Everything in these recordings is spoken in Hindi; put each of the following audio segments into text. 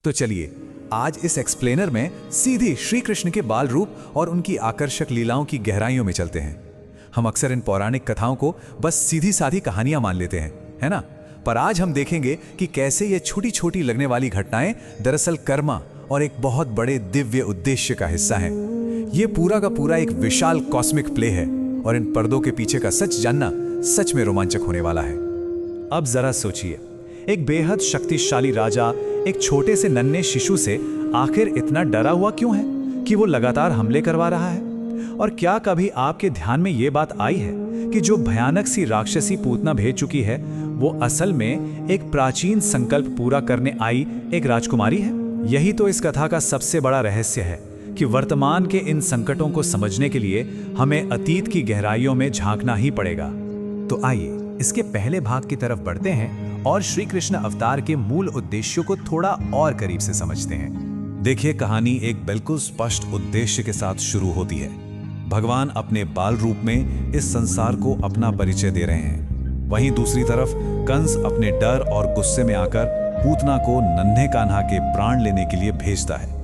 तो चलिए आज इस एक्सप्लेनर में सीधी श्री कृष्ण के बाल रूप और उनकी आकर्षक लीलाओं की गहराइयों में चलते हैं। हम अक्सर इन पौराणिक कथाओं को बस सीधी साधी कहानियां मान लेते हैं, है ना? पर आज हम देखेंगे कि कैसे ये छोटी छोटी लगने वाली घटनाएं दरअसल कर्मा और एक बहुत बड़े दिव्य उद्देश्य का हिस्सा हैं। ये पूरा का पूरा एक विशाल कॉस्मिक प्ले है और इन पर्दों के पीछे का सच जानना सच में रोमांचक होने वाला है। अब जरा सोचिए, एक बेहद शक्तिशाली राजा एक छोटे से नन्हे शिशु से आखिर इतना डरा हुआ क्यों है कि वो लगातार हमले करवा रहा है? और क्या कभी आपके ध्यान में ये बात आई है कि जो भयानक सी राक्षसी पूतना भेज चुकी है वो असल में एक प्राचीन संकल्प पूरा करने आई एक राजकुमारी है? यही तो इस कथा का सबसे बड़ा रहस्य है कि वर्तमान के इन संकटों को समझने के लिए हमें अतीत की गहराइयों में झांकना ही पड़ेगा। तो आइए इसके पहले भाग की तरफ बढ़ते हैं और श्री कृष्ण अवतार के मूल उद्देश्यों को थोड़ा और करीब से समझते हैं। देखिए, कहानी एक बिल्कुल स्पष्ट उद्देश्य के साथ शुरू होती है। भगवान अपने बाल रूप में इस संसार को अपना परिचय दे रहे हैं। वहीं दूसरी तरफ कंस अपने डर और गुस्से में आकर पूतना को नन्हे कान्हा के प्राण लेने के लिए भेजता है।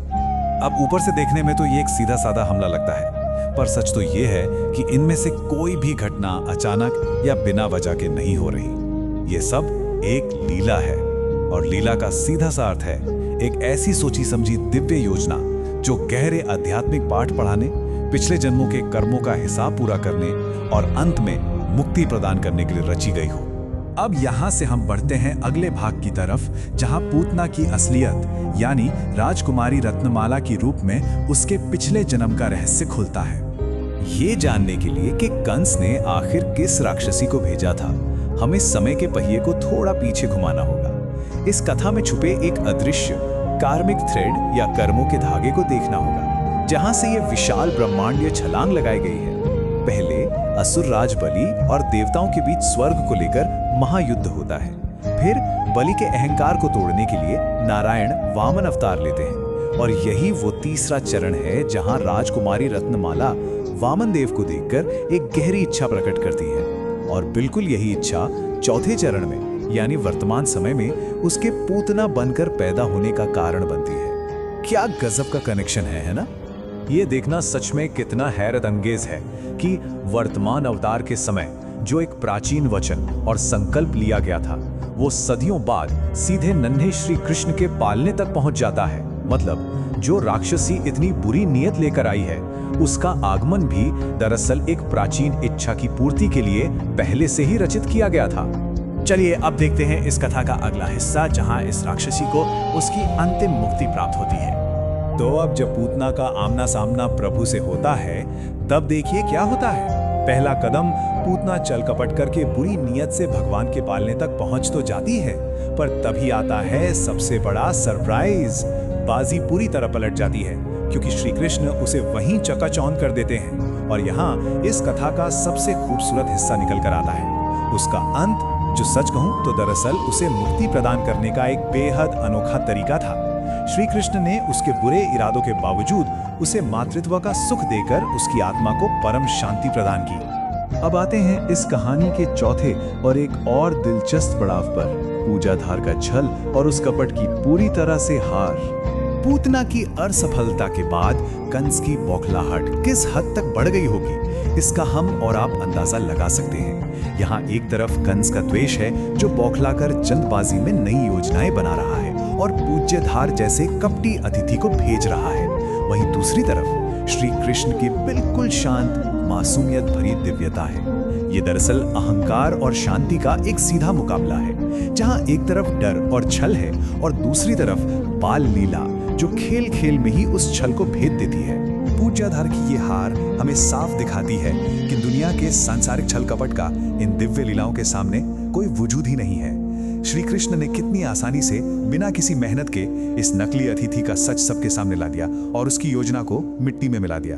अब ऊपर से देखने में तो ये एक सीधा साधा हमला लगता है, पर सच तो ये है कि इनमें से कोई भी घटना अचानक या बिना वजह के नहीं हो रही। ये सब एक लीला है और लीला का सीधा सा अर्थ है एक ऐसी सोची समझी दिव्य योजना जो गहरे आध्यात्मिक पाठ पढ़ाने, पिछले जन्मों के कर्मों का हिसाब पूरा करने और अंत में मुक्ति प्रदान करने के लिए रची गई हो। अब यहाँ से हम बढ़ते हैं अगले भाग की तरफ, जहाँ पूतना की असलियत यानी राजकुमारी रत्नमाला की रूप में उसके पिछले जन्म का रहस्य खुलता है। ये जानने के लिए कि कंस ने आखिर किस राक्षसी को भेजा था, हमें समय के पहिए को थोड़ा पीछे घुमाना होगा। इस कथा में छुपे एक अदृश्य कार्मिक थ्रेड या कर्मों के धागे को देखना होगा, जहां से ये विशाल ब्रह्मांडीय छलांग लगाई गई है। पहले असुर राज बलि और देवताओं के बीच स्वर्ग को लेकर महायुद्ध होता है। फिर बलि के अहंकार को तोड़ने के लिए नारायण वामन अवतार लेते हैं और यही वो तीसरा चरण है जहां राजकुमारी रत्नमाला वामन देव को देखकर एक गहरी इच्छा प्रकट करती है। और बिल्कुल यही इच्छा चौथे चरण में यानी वर्तमान समय में उसके पूतना बनकर पैदा होने का कारण बनती है। क्या गजब का कनेक्शन है ना? ये देखना सच में कितना हैरत अंगेज है कि वर्तमान अवतार के समय जो एक प्राचीन वचन और संकल्प लिया गया था वो सदियों बाद सीधे नन्हे श्री कृष्ण के पालने तक पहुंच जाता है। मतलब जो राक्षसी इतनी बुरी नीयत लेकर आई है उसका आगमन भी दरअसल एक प्राचीन इच्छा की पूर्ति के लिए पहले से ही रचित किया गया था। चलिए अब देखते हैं इस कथा का अगला हिस्सा, जहां इस राक्षसी को उसकी अंतिम मुक्ति प्राप्त होती है। तो अब जब पूतना का आमना सामना प्रभु से होता है तब देखिए क्या होता है। पहला कदम पूतना चल कपट करके बुरी नीयत से भगवान के पालने तक पहुंच तो जाती है, पर तभी आता है सबसे बड़ा सरप्राइज। बाजी पूरी तरह पलट जाती है क्योंकि श्री कृष्ण उसे वहीं चकाचौंध कर देते हैं और यहाँ इस कथा का सबसे खूबसूरत हिस्सा निकल कर आता है। उसका अंत, जो सच कहूं तो दरअसल उसे मुक्ति प्रदान करने का एक बेहद अनोखा तरीका था। श्री कृष्ण ने उसके बुरे इरादों के बावजूद उसे मातृत्व का सुख देकर उसकी आत्मा को परम शांति प्रदान की। अब आते हैं इस कहानी के चौथे और एक और दिलचस्प पड़ाव पर, पूजाधार का छल और उस कपट की पूरी तरह से हार। पूतना की असफलता के बाद कंस की बौखलाहट किस हद तक बढ़ गई होगी, इसका हम और आप अंदाजा लगा सकते हैं। यहाँ एक तरफ कंस का द्वेष है जो बौखलाकर जल्दबाजी में नई योजनाएं बना रहा है और पूज्यधार जैसे कपटी अतिथि को भेज रहा है। वहीं दूसरी तरफ श्री कृष्ण की बिल्कुल शांत मासूमियत भरी दिव्यता है। ये दरअसल अहंकार और शांति का एक सीधा मुकाबला है, जहाँ एक तरफ डर और छल है और दूसरी तरफ बाल लीला जो खेल खेल में ही उस छल को भेद देती है। पूज्याधार की ये हार हमें साफ दिखाती है कि दुनिया के सांसारिक छल कपट का इन दिव्य लीलाओं के सामने कोई वजूद ही नहीं है। श्री कृष्ण ने कितनी आसानी से बिना किसी मेहनत के इस नकली अतिथि का सच सबके सामने ला दिया और उसकी योजना को मिट्टी में मिला दिया।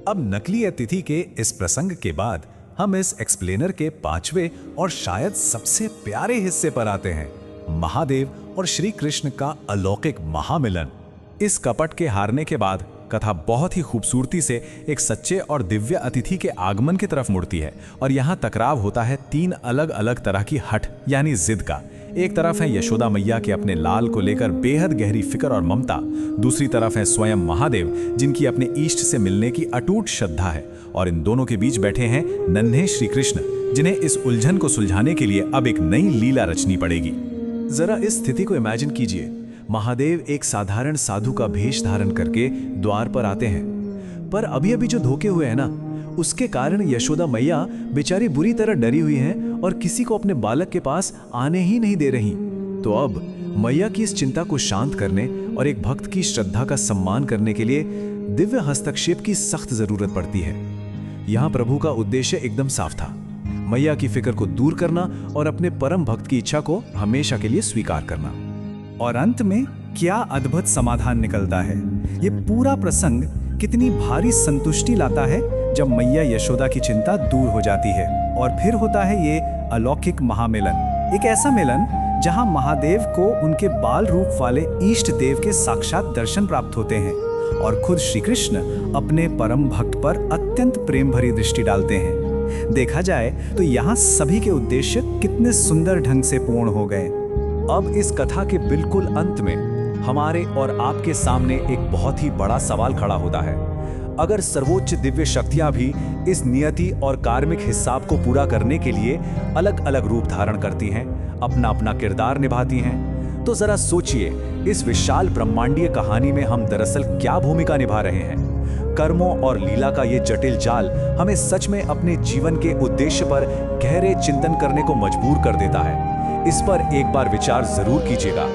अब नकली अतिथि के इस प्रसंग के बाद हम इस एक्सप्लेनर के पांचवें और शायद सबसे प्यारे हिस्से पर आते हैं, महादेव और श्री कृष्ण का अलौकिक महामिलन। इस कपट के हारने के बाद कथा बहुत ही खूबसूरती से एक सच्चे और दिव्य अतिथि के आगमन की तरफ मुड़ती है और यहाँ टकराव होता है तीन अलग अलग तरह की हठ यानी जिद का। एक तरफ है यशोदा मैया के अपने लाल को लेकर बेहद गहरी फिक्र और ममता, दूसरी तरफ है स्वयं महादेव जिनकी अपने इष्ट से मिलने की अटूट श्रद्धा है, और इन दोनों के बीच बैठे हैं नन्हे श्री कृष्ण जिन्हें इस उलझन को सुलझाने के लिए अब एक नई लीला रचनी पड़ेगी। जरा इस स्थिति को इमेजिन कीजिए। महादेव एक साधारण साधु का भेष धारण करके द्वार पर आते हैं, पर अभी अभी जो धोखे हुए हैं ना, उसके कारण यशोदा मैया बेचारी बुरी तरह डरी हुई हैं और किसी को अपने बालक के पास आने ही नहीं दे रही। तो अब मैया की इस चिंता को शांत करने और एक भक्त की श्रद्धा का सम्मान करने के लिए दिव्य हस्तक्षेप की सख्त जरूरत पड़ती है। यहाँ प्रभु का उद्देश्य एकदम साफ था, मैया की फिक्र को दूर करना और अपने परम भक्त की इच्छा को हमेशा के लिए स्वीकार करना। और अंत में क्या अद्भुत समाधान निकलता है। ये पूरा प्रसंग कितनी भारी संतुष्टि लाता है जब मैया यशोदा की चिंता दूर हो जाती है। और फिर होता है ये अलौकिक महामिलन, एक ऐसा मिलन जहां महादेव को उनके बाल रूप वाले इष्ट देव के साक्षात दर्शन प्राप्त होते हैं और खुद श्री कृष्ण अपने परम भक्त पर अत्यंत प्रेम भरी दृष्टि डालते हैं। देखा जाए तो यहाँ सभी के उद्देश्य कितने सुंदर ढंग से पूर्ण हो गए। अब इस कथा के बिल्कुल अंत में हमारे और आपके सामने एक बहुत ही बड़ा सवाल खड़ा होता है। अगर सर्वोच्च दिव्य शक्तियां भी इस नियति और कार्मिक हिसाब को पूरा करने के लिए अलग अलग रूप धारण करती हैं, अपना अपना किरदार निभाती हैं, तो जरा सोचिए इस विशाल ब्रह्मांडीय कहानी में हम दरअसल क्या भूमिका निभा रहे हैं। कर्मों और लीला का ये जटिल जाल हमें सच में अपने जीवन के उद्देश्य पर गहरे चिंतन करने को मजबूर कर देता है। इस पर एक बार विचार जरूर कीजिएगा।